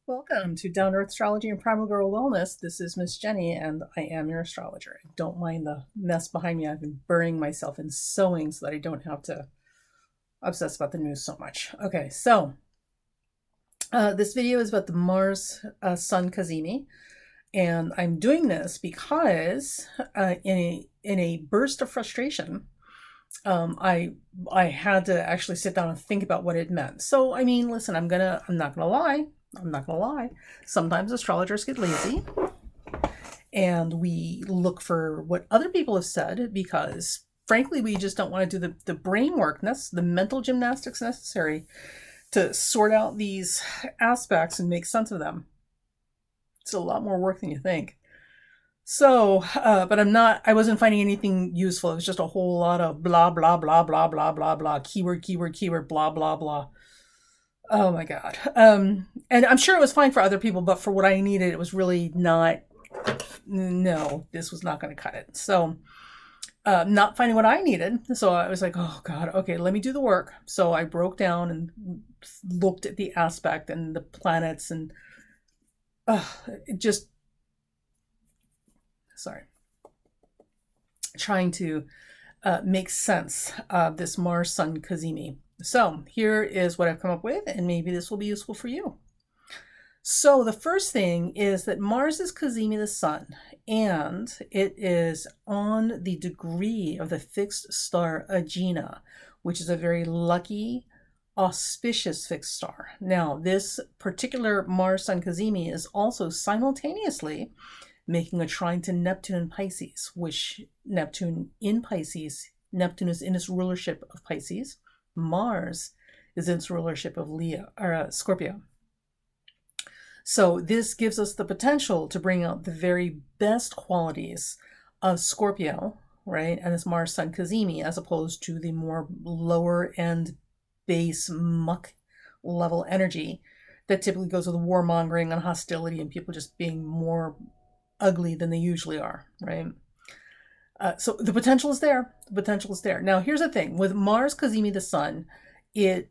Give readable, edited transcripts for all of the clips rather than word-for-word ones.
Welcome to Down Earth Astrology and Primal Girl Wellness. This is Miss Jenny, and I am your astrologer. Don't mind the mess behind me. I've been burying myself in sewing so that I don't have to obsess about the news so much. Okay, so this video is about the Mars Sun cazimi, and I'm doing this because in a burst of frustration, I had to actually sit down and think about what it meant. So I mean, listen, I'm not gonna lie. Sometimes astrologers get lazy and we look for what other people have said because frankly, we just don't want to do the brain work, the mental gymnastics necessary to sort out these aspects and make sense of them. It's a lot more work than you think. So, but I wasn't finding anything useful. It was just a whole lot of blah, blah, blah, blah, blah, blah, blah, keyword, blah, blah, blah. Oh my God. And I'm sure it was fine for other people, but for what I needed, it was really not, no, this was not going to cut it. So, not finding what I needed. So I was like, oh God, okay, let me do the work. So I broke down and looked at the aspect and the planets and it just, trying to make sense of this Mars Sun cazimi. So here is what I've come up with, and maybe this will be useful for you. So the first thing is that Mars is cazimi the Sun, and it is on the degree of the fixed star Agena, which is a very lucky, auspicious fixed star. Now, this particular Mars Sun cazimi is also simultaneously making a trine to Neptune in Pisces, which Neptune is in its rulership of Pisces. Mars is in its rulership of Scorpio. So this gives us the potential to bring out the very best qualities of Scorpio, right? And this Mars Sun cazimi, as opposed to the more lower end base muck level energy that typically goes with warmongering and hostility and people just being more ugly than they usually are, right? So the potential is there. Now, here's the thing. With Mars cazimi the Sun, it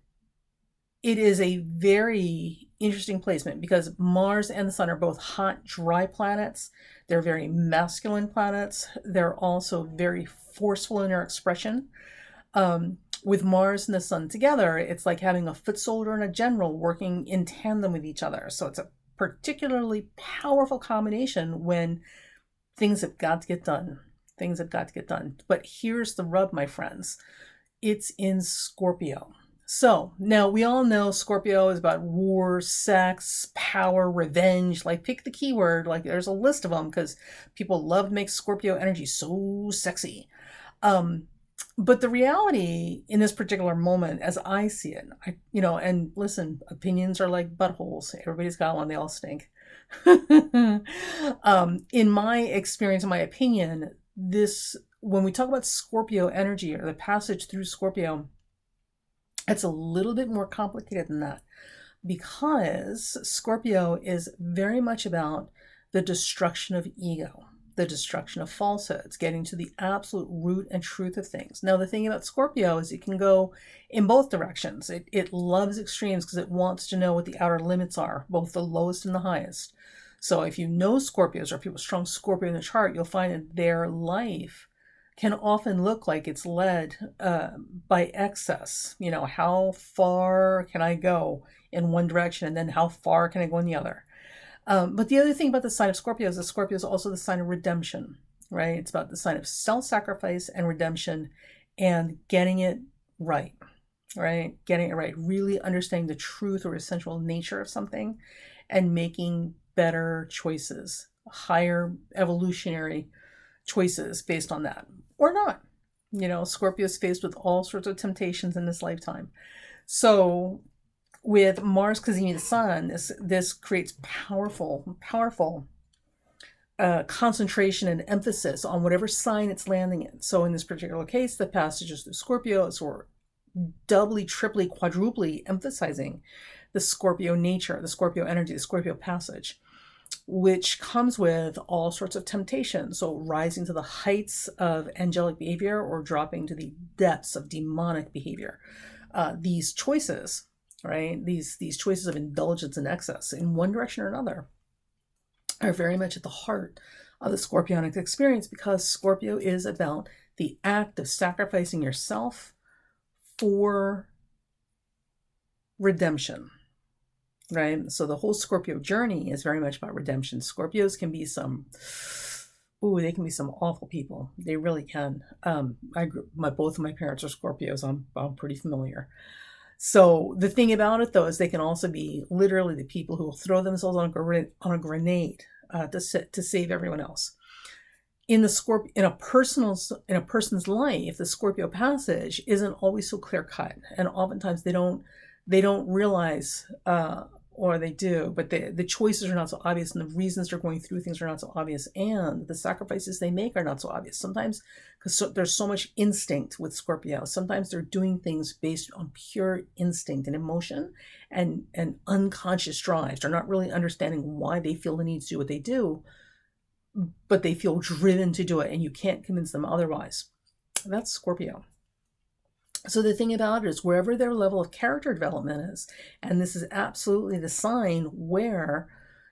is a very interesting placement because Mars and the Sun are both hot, dry planets. They're very masculine planets. They're also very forceful in their expression. With Mars and the Sun together, it's like having a foot soldier and a general working in tandem with each other. So it's a particularly powerful combination when things have got to get done. But here's the rub, my friends. It's in Scorpio. So now we all know Scorpio is about war, sex, power, revenge. Like, pick the keyword. Like, there's a list of them because people love to make Scorpio energy so sexy. But the reality in this particular moment, as I see it, and listen, opinions are like buttholes. Everybody's got one. They all stink. In my experience, in my opinion, when we talk about Scorpio energy or the passage through Scorpio, it's a little bit more complicated than that because Scorpio is very much about the destruction of ego, the destruction of falsehoods, getting to the absolute root and truth of things. Now, the thing about Scorpio is it can go in both directions. It loves extremes because it wants to know what the outer limits are, both the lowest and the highest. So if you know Scorpios or people strong Scorpio in the chart, you'll find that their life can often look like it's led by excess. How far can I go in one direction and then how far can I go in the other? But the other thing about the sign of Scorpio is that Scorpio is also the sign of redemption, right? It's about the sign of self-sacrifice and redemption and getting it right, right? Getting it right, really understanding the truth or essential nature of something and making better choices, higher evolutionary choices based on that, or not. Scorpio is faced with all sorts of temptations in this lifetime. So with Mars cazimi the Sun, this creates powerful concentration and emphasis on whatever sign it's landing in. So in this particular case, the passage is through Scorpio, so we're doubly, triply, quadruply emphasizing the Scorpio nature, the Scorpio energy, the Scorpio passage, which comes with all sorts of temptation. So rising to the heights of angelic behavior or dropping to the depths of demonic behavior. These choices right? These choices of indulgence and excess in one direction or another are very much at the heart of the Scorpionic experience, because Scorpio is about the act of sacrificing yourself for redemption, right? So the whole Scorpio journey is very much about redemption. Scorpios can be they can be some awful people. They really can. Both of my parents are Scorpios. I'm pretty familiar. So the thing about it, though, is they can also be literally the people who will throw themselves on a grenade to save everyone else. In a person's life, the Scorpio passage isn't always so clear cut, and oftentimes they don't realize, or they do, but the choices are not so obvious, and the reasons they're going through things are not so obvious, and the sacrifices they make are not so obvious. Sometimes, because there's so much instinct with Scorpio, sometimes they're doing things based on pure instinct and emotion and unconscious drives. They're not really understanding why they feel the need to do what they do, but they feel driven to do it, and you can't convince them otherwise. That's Scorpio. So the thing about it is, wherever their level of character development is, and this is absolutely the sign where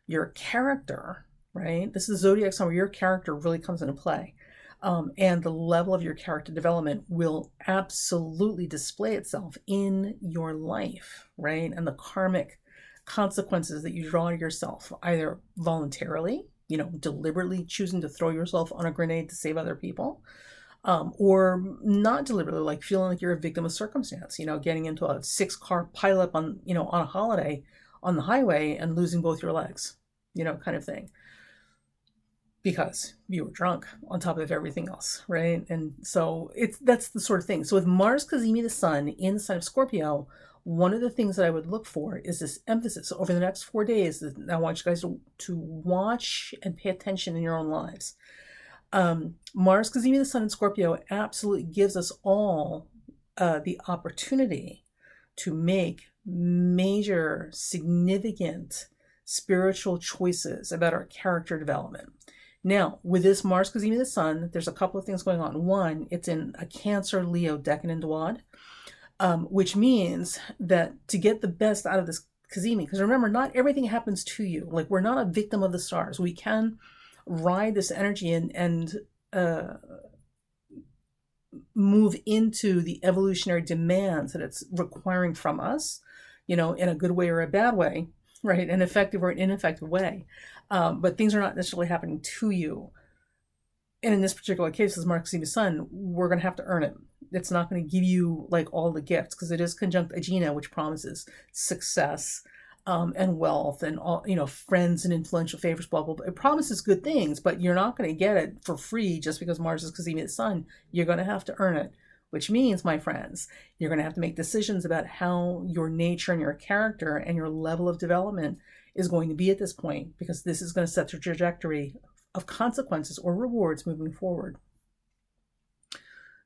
your character, right? This is zodiac sign where your character really comes into play. And the level of your character development will absolutely display itself in your life, right? And the karmic consequences that you draw to yourself, either voluntarily, deliberately choosing to throw yourself on a grenade to save other people, or not deliberately, like feeling like you're a victim of circumstance, getting into a 6-car pileup on a holiday on the highway and losing both your legs, kind of thing, because you were drunk on top of everything else, right? And so that's the sort of thing. So with Mars cazimi the sun in the sign of Scorpio, one of the things that I would look for is this emphasis over the next 4 days. I want you guys to watch and pay attention in your own lives. Mars cazimi the sun in Scorpio absolutely gives us all the opportunity to make major, significant spiritual choices about our character development. Now, with this Mars cazimi the sun, there's a couple of things going on. One, it's in a Cancer, Leo, Decan, and Dwad, which means that to get the best out of this cazimi, because remember, not everything happens to you. Like, we're not a victim of the stars. We can ride this energy and move into the evolutionary demands that it's requiring from us, in a good way or a bad way, right? An effective or an ineffective way. But things are not necessarily happening to you. And in this particular case, as Mars cazimi sun, we're going to have to earn it. It's not going to give you like all the gifts, because it is conjunct Agena, which promises success, and wealth and all, friends and influential favors, blah, blah, blah. It promises good things, but you're not going to get it for free just because Mars is cazimi the sun. You're going to have to earn it, which means, my friends, you're going to have to make decisions about how your nature and your character and your level of development is going to be at this point, because this is going to set the trajectory of consequences or rewards moving forward.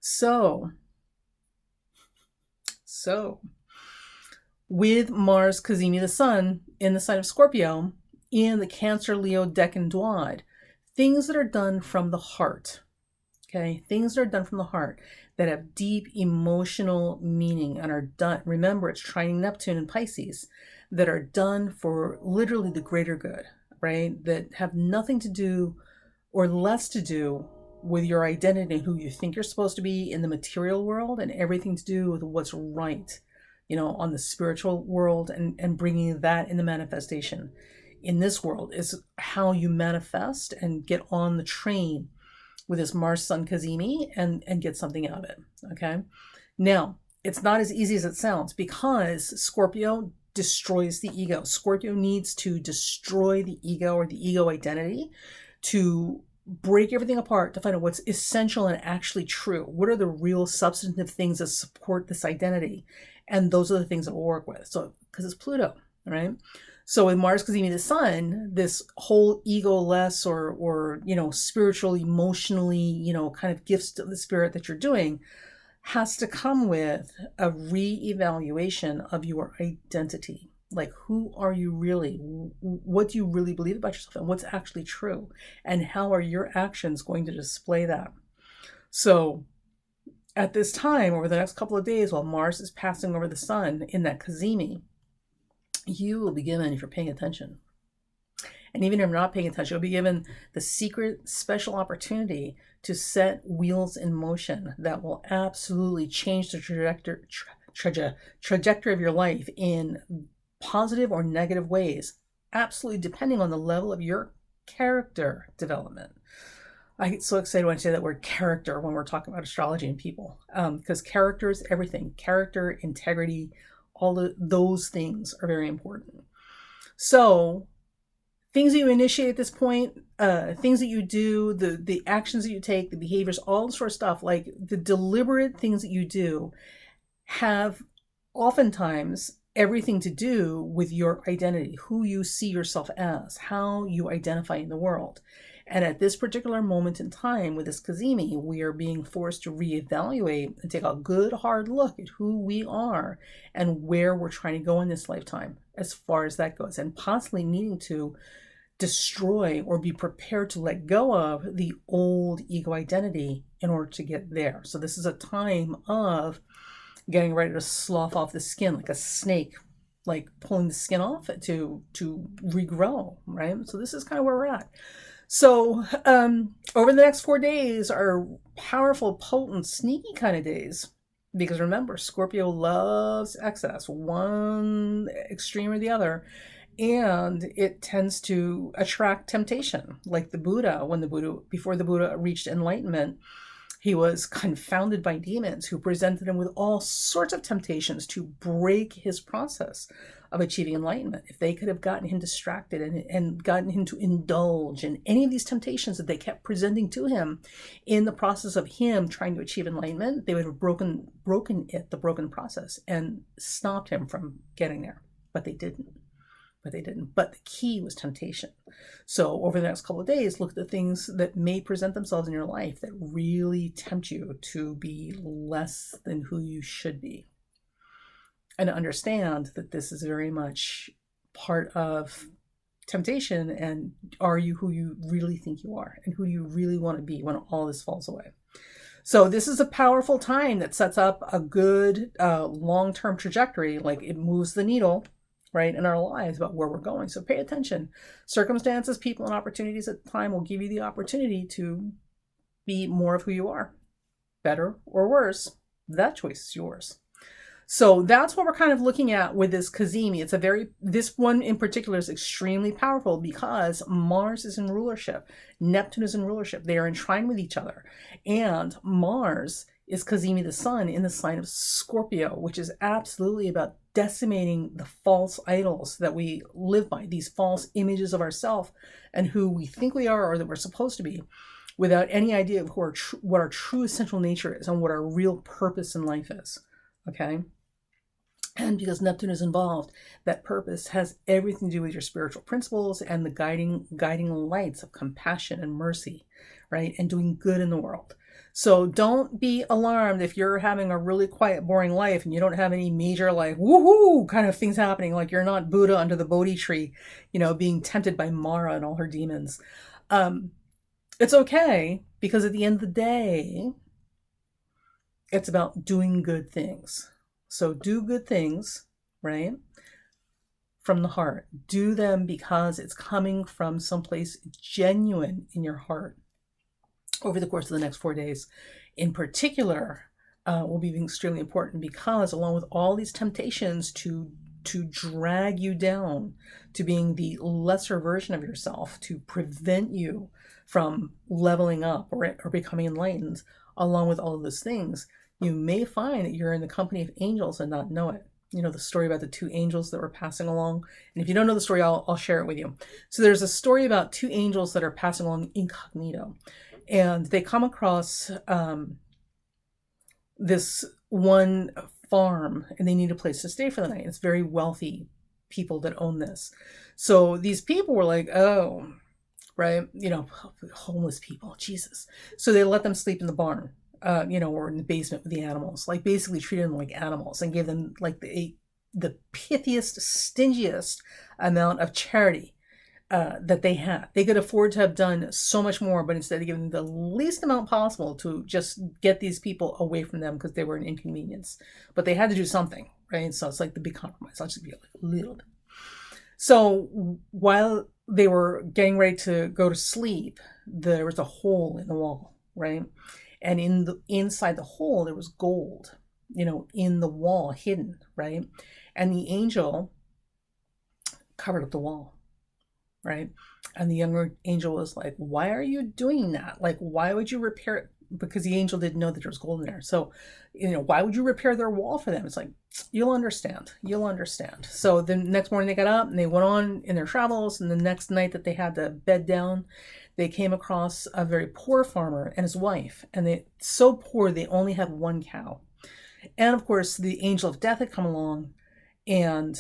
So with Mars cazimi the sun in the sign of Scorpio, in the Cancer, Leo, Decan, Dwad, things that are done from the heart, okay? Things that are done from the heart that have deep emotional meaning and are done, remember, it's trining Neptune and Pisces, that are done for literally the greater good, right? That have nothing to do or less to do with your identity and who you think you're supposed to be in the material world, and everything to do with what's right, on the spiritual world, and bringing that into manifestation in this world is how you manifest and get on the train with this Mars sun cazimi and get something out of it. Okay. Now, it's not as easy as it sounds, because Scorpio destroys the ego. Scorpio needs to destroy the ego or the ego identity to break everything apart to find out what's essential and actually true. What are the real substantive things that support this identity? And those are the things that we'll work with. So, because it's Pluto, right? So with Mars cazimi the sun, this whole ego-less or spiritual, emotionally, kind of gifts to the spirit that you're doing has to come with a re-evaluation of your identity. Like, who are you really? What do you really believe about yourself, and what's actually true? And how are your actions going to display that? So at this time, over the next couple of days, while Mars is passing over the sun in that cazimi, you will be given, if you're paying attention, and even if you're not paying attention, you'll be given the secret special opportunity to set wheels in motion that will absolutely change the trajectory of your life in positive or negative ways, absolutely depending on the level of your character development. I get so excited when I say that word character when we're talking about astrology and people, because character is everything. Character, integrity, all of those things are very important. So things that you initiate at this point, things that you do, the actions that you take, the behaviors, all the sort of stuff, like the deliberate things that you do have oftentimes everything to do with your identity, who you see yourself as, how you identify in the world. And at this particular moment in time with this cazimi, we are being forced to reevaluate and take a good hard look at who we are and where we're trying to go in this lifetime as far as that goes, and possibly needing to destroy or be prepared to let go of the old ego identity in order to get there. So this is a time of getting ready to slough off the skin like a snake, like pulling the skin off it to regrow, right? So this is kind of where we're at. So over the next 4 days are powerful, potent, sneaky kind of days. Because remember, Scorpio loves excess, one extreme or the other. And it tends to attract temptation. Like the Buddha, before the Buddha reached enlightenment, he was confounded by demons who presented him with all sorts of temptations to break his process of achieving enlightenment. If they could have gotten him distracted and gotten him to indulge in any of these temptations that they kept presenting to him in the process of him trying to achieve enlightenment, they would have broken the broken process and stopped him from getting there. But they didn't. But the key was temptation. So over the next couple of days, look at the things that may present themselves in your life that really tempt you to be less than who you should be. And understand that this is very much part of temptation. And are you who you really think you are? And who do you really want to be when all this falls away? So this is a powerful time that sets up a good long-term trajectory. Like it moves the needle, right, in our lives about where we're going. So pay attention. Circumstances, people, and opportunities at the time will give you the opportunity to be more of who you are. Better or worse, that choice is yours. So that's what we're kind of looking at with this cazimi. This one in particular is extremely powerful because Mars is in rulership. Neptune is in rulership. They are in trine with each other. And Mars is cazimi the sun in the sign of Scorpio, which is absolutely about decimating the false idols that we live by, these false images of ourselves and who we think we are or that we're supposed to be, without any idea of what our true essential nature is and what our real purpose in life is. Okay? And because Neptune is involved, that purpose has everything to do with your spiritual principles and the guiding lights of compassion and mercy, right? And doing good in the world. So don't be alarmed if you're having a really quiet, boring life and you don't have any major like woohoo kind of things happening. Like you're not Buddha under the Bodhi tree, being tempted by Mara and all her demons. It's okay, because at the end of the day, it's about doing good things. So do good things, right? From the heart. Do them because it's coming from someplace genuine in your heart. Over the course of the next 4 days, in particular, will be extremely important because along with all these temptations to drag you down to being the lesser version of yourself, to prevent you from leveling up or becoming enlightened, along with all of those things, you may find that you're in the company of angels and not know it. The story about the 2 angels that were passing along. And if you don't know the story, I'll share it with you. So there's a story about 2 angels that are passing along incognito. And they come across this one farm and they need a place to stay for the night. It's very wealthy people that own this. So these people were like, oh, right, homeless people, Jesus. So they let them sleep in the barn. Or in the basement with the animals, like basically treated them like animals and gave them like the pithiest, stingiest amount of charity that they had. They could afford to have done so much more, but instead they gave them the least amount possible to just get these people away from them because they were an inconvenience. But they had to do something, right? So it's like the big compromise. I'll just be like a little bit. So while they were getting ready to go to sleep, there was a hole in the wall, right? And inside the hole there was gold, in the wall, hidden, right? And the angel covered up the wall, right? And the younger angel was like, why are you doing that? Like, why would you repair it? Because the angel didn't know that there was gold in there. So, why would you repair their wall for them? It's like, you'll understand. You'll understand. So the next morning they got up and they went on in their travels. And the next night that they had to bed down, they came across a very poor farmer and his wife. And they so poor, they only had one cow. And of course, the angel of death had come along, and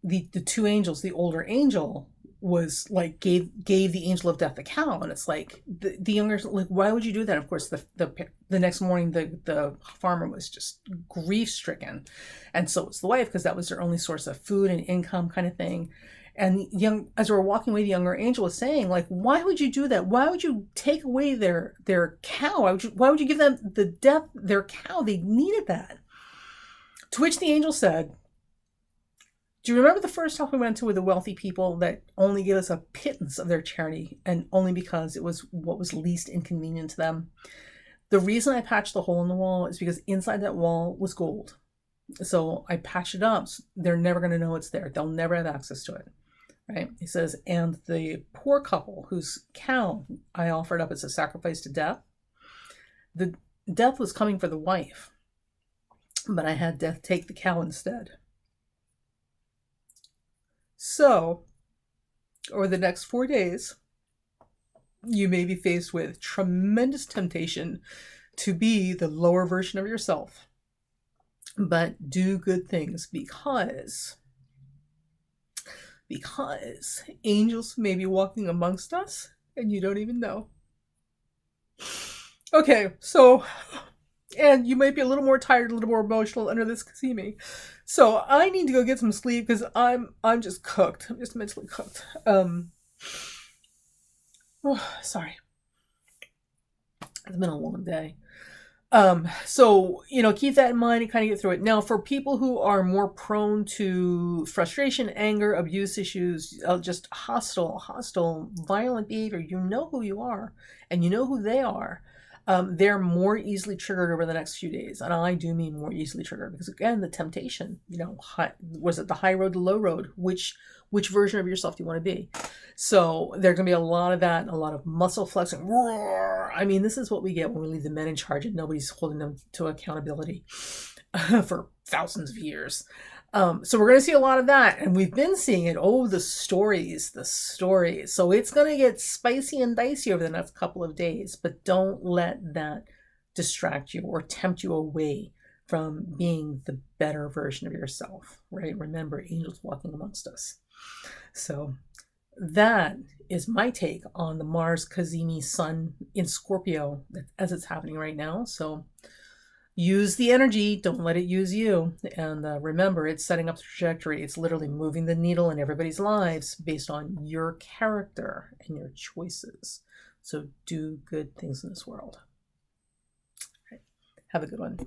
the two angels, the older angel was like gave the angel of death the cow, and it's like the younger, like, why would you do that? Of course, the next morning the farmer was just grief stricken, and so was the wife, because that was their only source of food and income, kind of thing. And as we were walking away, the younger angel was saying, like, why would you do that? Why would you take away their cow? Why would you give them their cow? They needed that. To which the angel said, do you remember the first talk we went to with the wealthy people that only gave us a pittance of their charity, and only because it was what was least inconvenient to them? The reason I patched the hole in the wall is because inside that wall was gold. So I patched it up. So they're never going to know it's there. They'll never have access to it. Right? He says, and the poor couple whose cow I offered up as a sacrifice to death, the death was coming for the wife, but I had death take the cow instead. So, over the next 4 days, you may be faced with tremendous temptation to be the lower version of yourself. But do good things, because angels may be walking amongst us and you don't even know. Okay, so, and you might be a little more tired, a little more emotional under this cazimi. So I need to go get some sleep because I'm just cooked. I'm just mentally cooked. Sorry. It's been a long day. So, keep that in mind and kind of get through it. Now, for people who are more prone to frustration, anger, abuse issues, just hostile, violent behavior, you know who you are and you know who they are. They're more easily triggered over the next few days. And I do mean more easily triggered because, again, the temptation, was it the high road, the low road? Which version of yourself do you want to be? So there's going to be a lot of that, a lot of muscle flexing. Roar! I mean, this is what we get when we leave the men in charge and nobody's holding them to accountability for thousands of years. So we're going to see a lot of that. And we've been seeing it. Oh, the stories. So it's going to get spicy and dicey over the next couple of days, but don't let that distract you or tempt you away from being the better version of yourself, right? Remember, angels walking amongst us. So that is my take on the Mars cazimi Sun in Scorpio as it's happening right now. So use the energy, don't let it use you. And remember, it's setting up the trajectory. It's literally moving the needle in everybody's lives based on your character and your choices. So do good things in this world. All right. Have a good one.